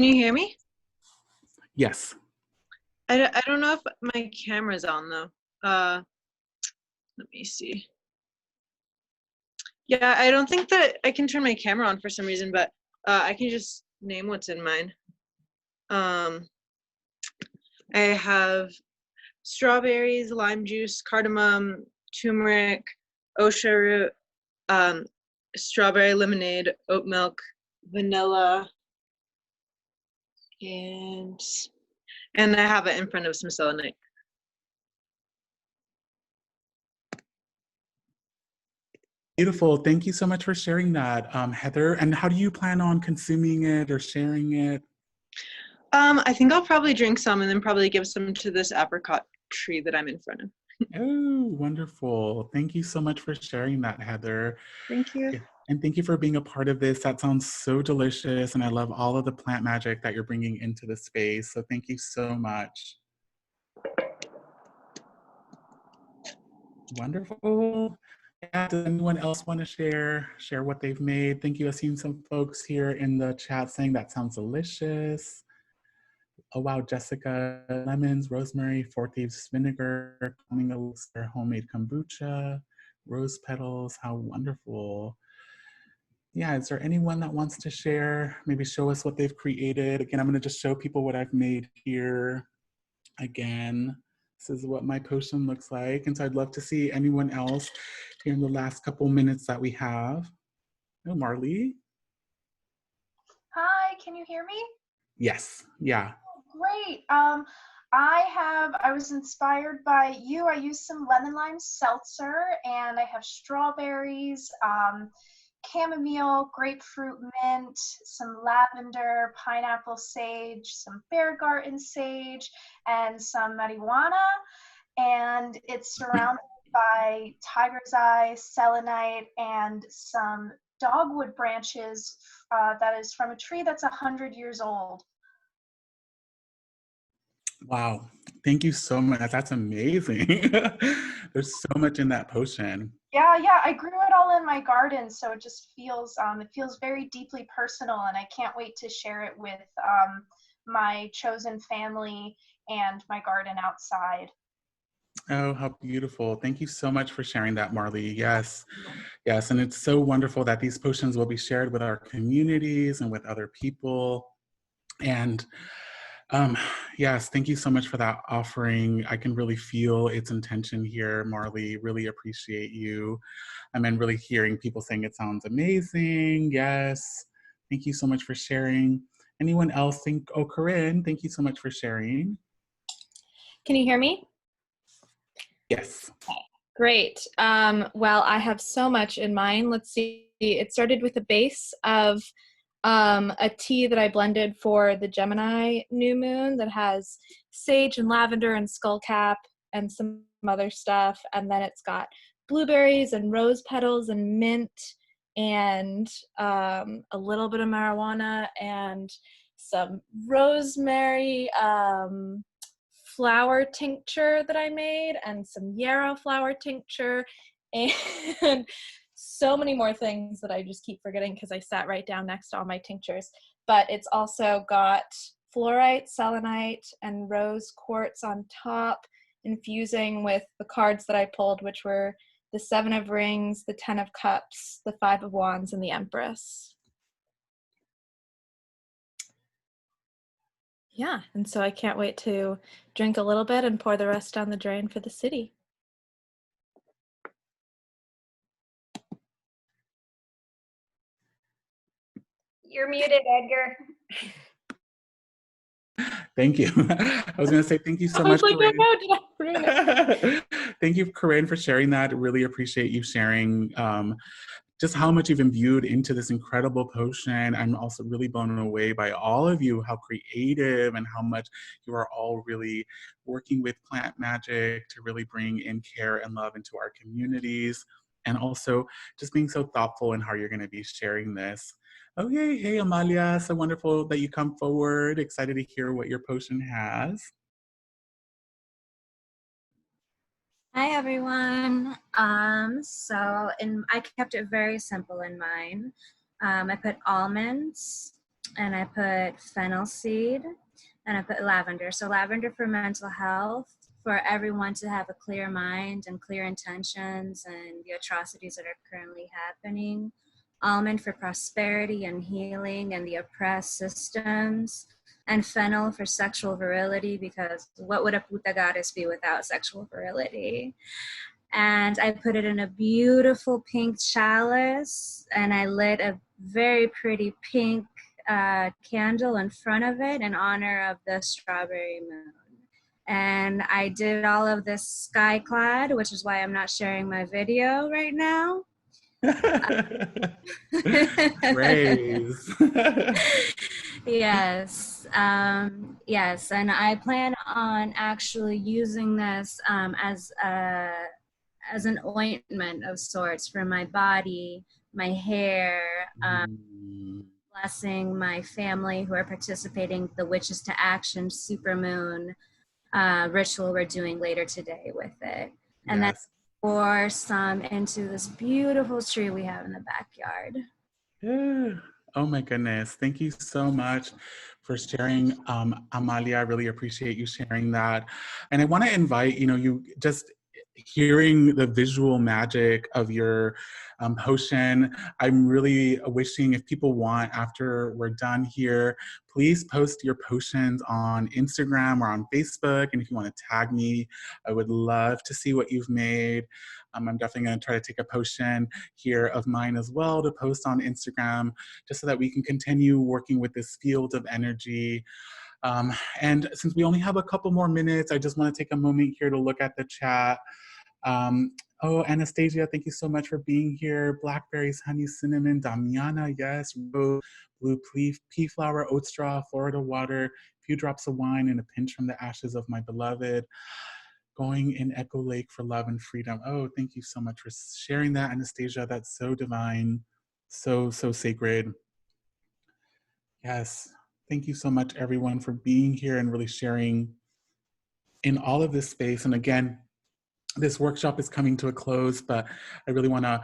you hear me? Yes. I don't know if my camera's on though. Let me see. Yeah, I don't think that I can turn my camera on for some reason, but I can just name what's in mine. I have strawberries, lime juice, cardamom, turmeric, osha root, strawberry lemonade, oat milk, vanilla, and I have it in front of some selenite. Beautiful. Thank you so much for sharing that, Heather. And how do you plan on consuming it or sharing it? I think I'll probably drink some and then probably give some to this apricot tree that I'm in front of. Oh, wonderful. Thank you so much for sharing that, Heather. Thank you. Yeah. And thank you for being a part of this. That sounds so delicious. And I love all of the plant magic that you're bringing into the space. So thank you so much. Wonderful. Yeah, does anyone else want to share what they've made? Thank you. I've seen some folks here in the chat saying that sounds delicious. Oh wow, Jessica, lemons, rosemary, 4 thieves vinegar, calming elixir, homemade kombucha, rose petals. How wonderful. Yeah, is there anyone that wants to share? Maybe show us what they've created. Again, I'm going to just show people what I've made here. Again, this is what my potion looks like. And so I'd love to see anyone else here in the last couple minutes that we have. Oh, Marley. Hi, can you hear me? Yes, yeah. Oh, great. I was inspired by you. I used some lemon lime seltzer, and I have strawberries, chamomile, grapefruit mint, some lavender, pineapple sage, some bear garden sage, and some marijuana. And it's surrounded by tiger's eye, selenite, and some dogwood branches that is from a tree that's 100 years old. Wow, thank you so much. That's amazing. There's so much in that potion. Yeah, I grew it all in my garden, so it just feels very deeply personal, and I can't wait to share it with my chosen family and my garden outside. Oh, how beautiful. Thank you so much for sharing that, Marley. Yes, yes, and it's so wonderful that these potions will be shared with our communities and with other people. And yes, thank you so much for that offering. I can really feel its intention here, Marley. Really appreciate you. And then really hearing people saying it sounds amazing. Yes. Thank you so much for sharing. Anyone else think, oh, Corinne, thank you so much for sharing. Can you hear me? Yes. Okay, great. Well, I have so much in mind. Let's see. It started with a base of a tea that I blended for the Gemini new moon that has sage and lavender and skullcap and some other stuff. And then it's got blueberries and rose petals and mint and a little bit of marijuana and some rosemary flower tincture that I made and some yarrow flower tincture and so many more things that I just keep forgetting because I sat right down next to all my tinctures. But it's also got fluorite, selenite, and rose quartz on top, infusing with the cards that I pulled, which were the 7 of Rings, the 10 of Cups, the 5 of Wands, and the Empress. Yeah, and so I can't wait to drink a little bit and pour the rest down the drain for the city. You're muted, Edgar. Thank you. I was going to say thank you so I was much, like, Corinne. oh no, did I ruin it? Thank you, Corinne, for sharing that. Really appreciate you sharing just how much you've imbued into this incredible potion. I'm also really blown away by all of you, how creative and how much you are all really working with plant magic to really bring in care and love into our communities. And also just being so thoughtful in how you're going to be sharing this. Oh, yay. Hey, Amalia. So wonderful that you come forward. Excited to hear what your potion has. Hi everyone. I kept it very simple in mine. I put almonds and I put fennel seed and I put lavender. So lavender for mental health, for everyone to have a clear mind and clear intentions and the atrocities that are currently happening. Almond for prosperity and healing and the oppressed systems. And fennel for sexual virility, because what would a puta goddess be without sexual virility? And I put it in a beautiful pink chalice, and I lit a very pretty pink candle in front of it in honor of the strawberry moon. And I did all of this sky clad, which is why I'm not sharing my video right now. Praise. Yes, yes, and I plan on actually using this as an ointment of sorts for my body, my hair, blessing my family who are participating the Witches to Action Supermoon ritual we're doing later today with it, and then pour some into this beautiful tree we have in the backyard. Yeah. Oh my goodness. Thank you so much for sharing, Amalia. I really appreciate you sharing that. And I want to invite, you just hearing the visual magic of your potion. I'm really wishing if people want, after we're done here, please post your potions on Instagram or on Facebook. And if you want to tag me, I would love to see what you've made. I'm definitely going to try to take a potion here of mine as well to post on Instagram, just so that we can continue working with this field of energy. And since we only have a couple more minutes, I just want to take a moment here to look at the chat. Oh, Anastasia, thank you so much for being here. Blackberries, honey, cinnamon, Damiana, yes. Rose, blue pea flower, oat straw, Florida water, few drops of wine, and a pinch from the ashes of my beloved. Going in Echo Lake for love and freedom. Oh, thank you so much for sharing that, Anastasia. That's so divine, so sacred. Yes, thank you so much, everyone, for being here and really sharing in all of this space. And again, this workshop is coming to a close, but I really want to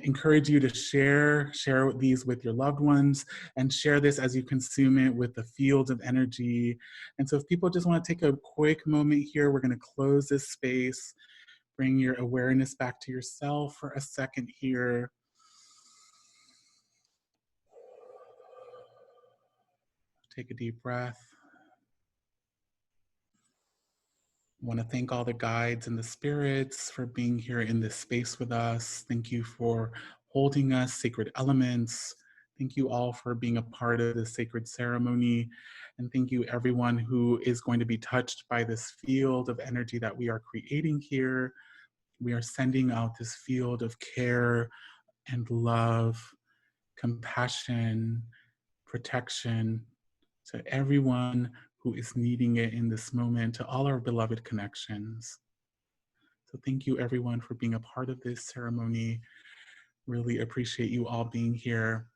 encourage you to share these with your loved ones and share this as you consume it with the field of energy. And so if people just want to take a quick moment here, we're going to close this space, bring your awareness back to yourself for a second here. Take a deep breath. I want to thank all the guides and the spirits for being here in this space with us. Thank you for holding us, sacred elements. Thank you all for being a part of this sacred ceremony. And thank you everyone who is going to be touched by this field of energy that we are creating here. We are sending out this field of care and love, compassion, protection to everyone who is needing it in this moment, to all our beloved connections. So thank you everyone for being a part of this ceremony. Really appreciate you all being here.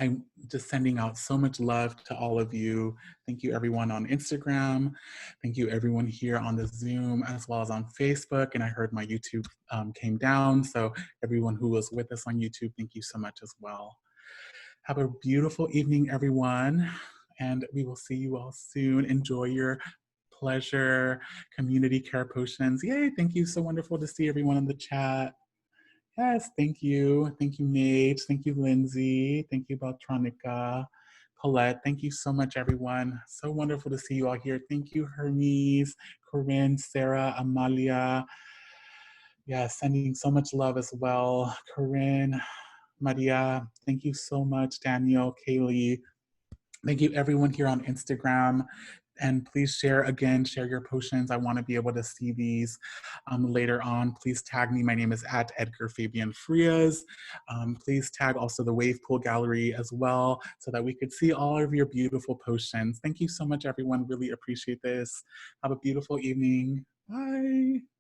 I'm just sending out so much love to all of you. Thank you everyone on Instagram. Thank you everyone here on the Zoom as well as on Facebook. And I heard my YouTube came down. So everyone who was with us on YouTube, thank you so much as well. Have a beautiful evening, everyone. And we will see you all soon. Enjoy your pleasure community care potions. Yay, thank you. So wonderful to see everyone in the chat. Yes, thank you. Thank you, Nate. Thank you, Lindsay. Thank you, Beltronica. Colette, thank you so much, everyone. So wonderful to see you all here. Thank you, Hermes, Corinne, Sarah, Amalia. Yeah, sending so much love as well. Corinne, Maria, thank you so much. Daniel, Kaylee. Thank you everyone here on Instagram. And please share your potions. I want to be able to see these later on. Please tag me. My name is @Edgar Fabián Frías. Please tag also the Wave Pool Gallery as well so that we could see all of your beautiful potions. Thank you so much, everyone. Really appreciate this. Have a beautiful evening. Bye.